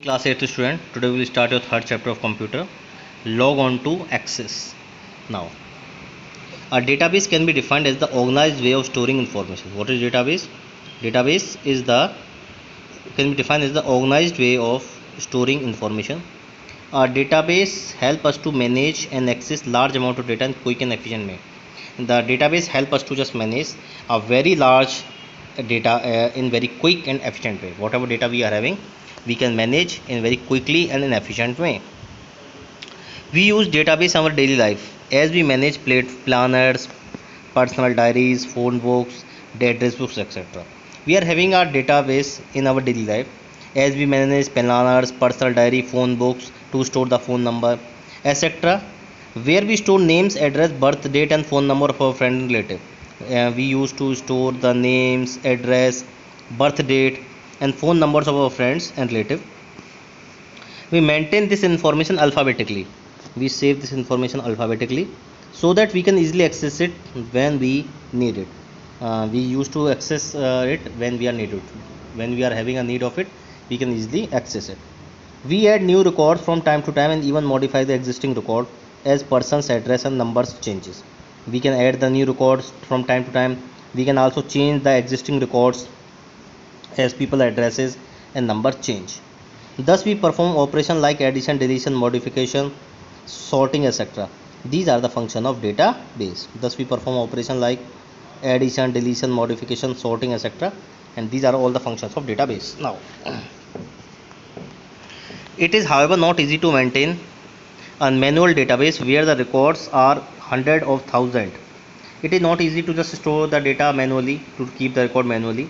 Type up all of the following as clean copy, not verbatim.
Class 8th student, today we will start your third chapter of computer. Log on to Access. Now, a database can be defined as the organized way of storing information. What is database? Database is the can be defined as the organized way of storing information. A database help us to manage and access large amount of data in quick and efficient way. The database help us to just manage a very large data in very quick and efficient way. Whatever data we are having, we can manage in very quickly and in efficient way. We use database in our daily life as we manage planners, personal diaries, phone books, address books, etc. We are having our database in our daily life as we manage planners, personal diary, phone books to store the phone number, etc. Where we store names, address, birth date, and phone number of our friend and relative. We used to store the names, address, birth date, and phone numbers of our friends and relative. We maintain this information alphabetically. We save this information alphabetically so that we can easily access it when we need it. We used to access it when we are needed. When we are having a need of it, we can easily access it. We add new records from time to time and even modify the existing record as person's address and numbers changes. We can add the new records from time to time. We can also change the existing records as people addresses and number change. Thus we perform operation like addition, deletion, modification, sorting, etc. These are the function of database. Thus we perform operation like addition, deletion, modification, sorting, etc. And these are all the functions of database. Now, it is however not easy to maintain a manual database where the records are hundred of thousand. It is not easy to just store the data manually, to keep the record manually.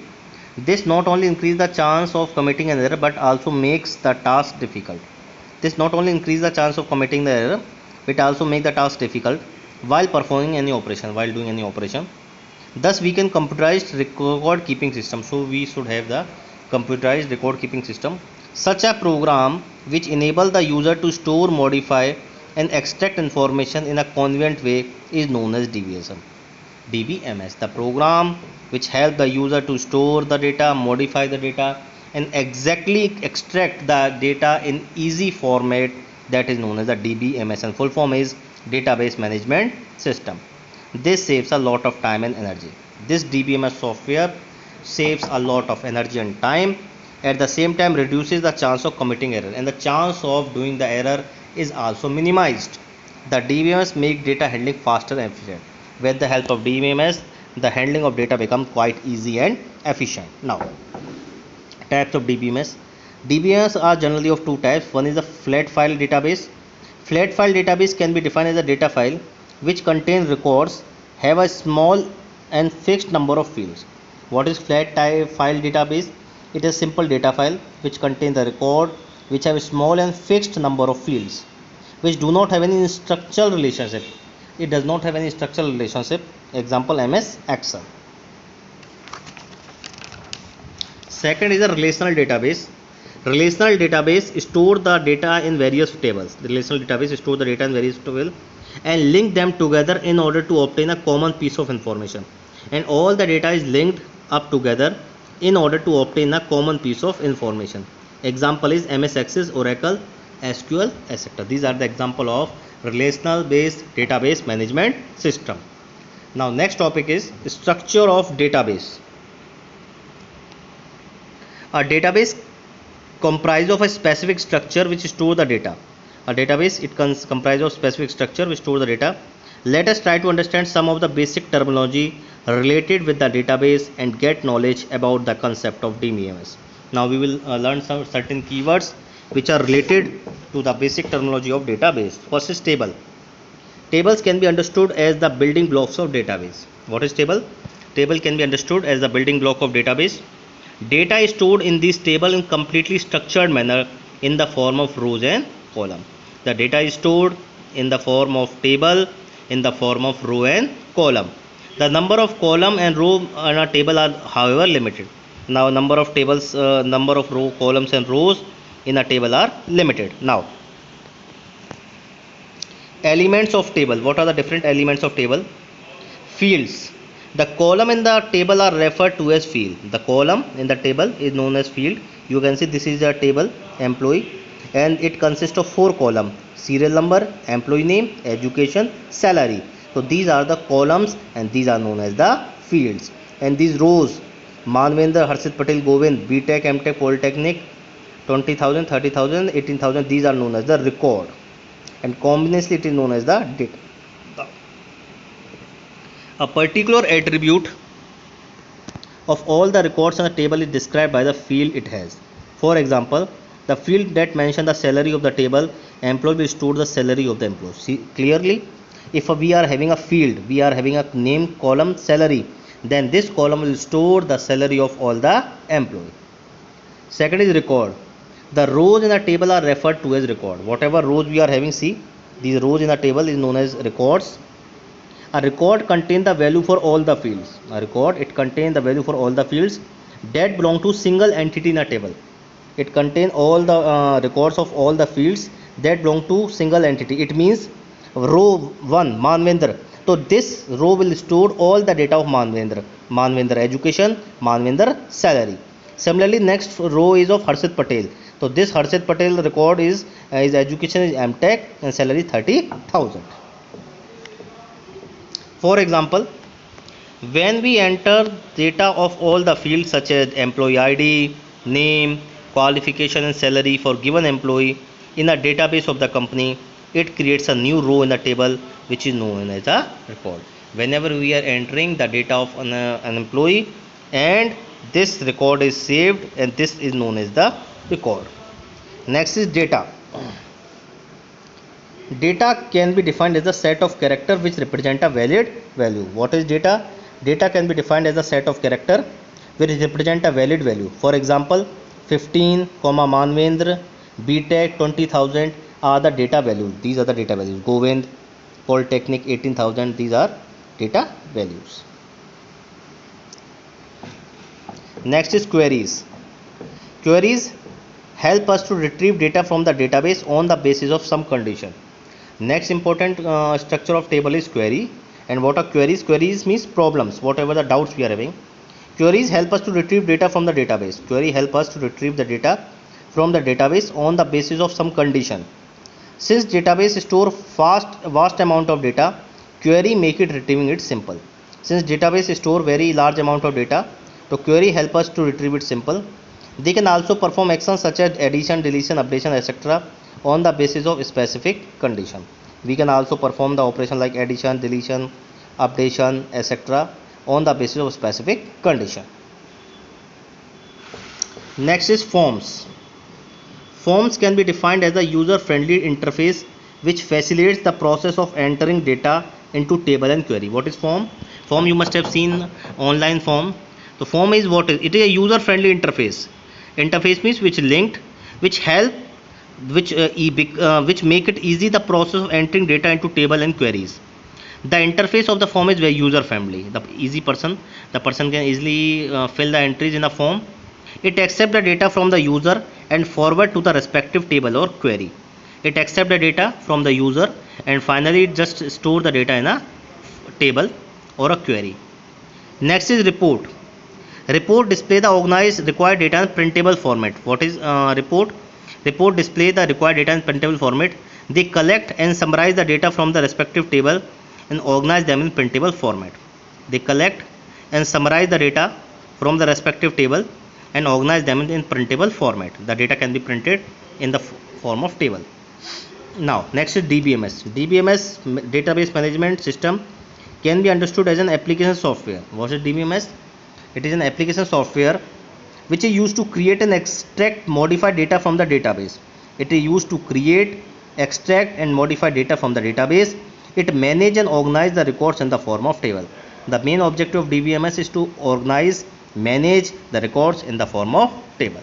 This not only increases the chance of committing an error but also makes the task difficult. This not only increases the chance of committing the error, it also makes the task difficult while performing any operation, while doing any operation. Thus we can computerized record keeping system. So we should have the computerized record keeping system. Such a program which enable the user to store, modify and extract information in a convenient way is known as DBSM. DBMS, the program which help the user to store the data, modify the data and exactly extract the data in easy format, that is known as the DBMS, and full form is database management system. This saves a lot of time and energy. This DBMS software saves a lot of energy and time, at the same time reduces the chance of committing error, and the chance of doing the error is also minimized. The DBMS make data handling faster and efficient. With the help of DBMS, the handling of data become quite easy and efficient. Now, types of DBMS. DBMS are generally of two types. One is a flat file database. Flat file database can be defined as a data file which contains records, have a small and fixed number of fields. What is flat file database? It is a simple data file which contains the record which have a small and fixed number of fields, which do not have any structural relationship. It does not have any structural relationship. Example, MS Excel. Second is a relational database. Relational database store the data in various tables. The relational database store the data in various tables and link them together in order to obtain a common piece of information. And all the data is linked up together in order to obtain a common piece of information. Example is MS Access, Oracle, SQL, etc. These are the example of relational based database management system. Now next topic is structure of database. A database comprises of a specific structure which store the data. A database comprises of specific structure which store the data. Let us try to understand some of the basic terminology related with the database and get knowledge about the concept of DBMS. Now we will learn some certain keywords which are related to the basic terminology of database. First is table. Tables can be understood as the building blocks of database. What is table? Table can be understood as the building block of database. Data is stored in this table in completely structured manner in the form of rows and column. The data is stored in the form of table in the form of row and column. The number of column and row in a table are however limited. Now number of tables, number of row, columns and rows in a table are limited. Now, elements of table. What are the different elements of table? Fields. The column in the table are referred to as field. The column in the table is known as field. You can see this is a table employee, and it consists of 4 columns: serial number, employee name, education, salary. So these are the columns and these are known as the fields. And these rows: Manvendra, Harshit Patel, Govind, BTech, MTech, Polytechnic, 20,000, 30,000, 18,000, these are known as the record, and combinationally it is known as the data. A particular attribute of all the records in a table is described by the field it has. For example, the field that mentions the salary of the table employee will store the salary of the employee. See clearly, if we are having a field, we are having a name column salary, then this column will store the salary of all the employee. Second is record. The rows in the table are referred to as record. Whatever rows we are having, see, these rows in the table is known as records. A record contains the value for all the fields. A record, it contains the value for all the fields that belong to single entity in a table. It contains all the records of all the fields that belong to single entity. It means row 1 Manvendra. So this row will store all the data of Manvendra. Manvendra education, Manvendra salary. Similarly, next row is of Harshit Patel. So this Harshit Patel record is his education is MTech and salary 30,000. For example, when we enter data of all the fields such as employee ID, name, qualification and salary for given employee in a database of the company, it creates a new row in the table which is known as a record. Whenever we are entering the data of an employee, and this record is saved, and this is known as the record. Next is data. Data can be defined as a set of characters which represent a valid value. What is data? Data can be defined as a set of characters which represent a valid value. For example, 15, Manvendra, BTech 20,000 are the data values. These are the data values. Govind, Polytechnic 18,000. These are data values. Next is queries. Queries help us to retrieve data from the database on the basis of some condition. Next important structure of table is query. And what are queries? Queries means problems, whatever the doubts we are having. Queries help us to retrieve data from the database. Query help us to retrieve the data from the database on the basis of some condition. Since database store vast amount of data, query make it retrieving it simple. Since database store very large amount of data, so query help us to retrieve it simple. They can also perform actions such as addition, deletion, updation, etc. on the basis of specific condition. We can also perform the operation like addition, deletion, updation, etc. on the basis of specific condition. Next is forms. Forms can be defined as a user-friendly interface which facilitates the process of entering data into table and query. What is form? Form you must have seen online form. The form is what is? It is a user-friendly interface. Interface means which linked, which help, which make it easy the process of entering data into table and queries. The interface of the form is very user-friendly. The person can easily fill the entries in a form. It accepts the data from the user and forward to the respective table or query. It accepts the data from the user and finally it just store the data in a table or a query. Next is report. Report display the organized required data in printable format. What is report? Report display the required data in printable format. They collect and summarize the data from the respective table and organize them in printable format. They collect and summarize the data from the respective table and organize them in printable format. The data can be printed in the form of table. Now next is DBMS. DBMS, database management system, can be understood as an application software. What is DBMS? It is an application software which is used to create and extract modified data from the database. It is used to create, extract and modify data from the database. It manages and organizes the records in the form of table. The main objective of DBMS is to organize, manage the records in the form of table.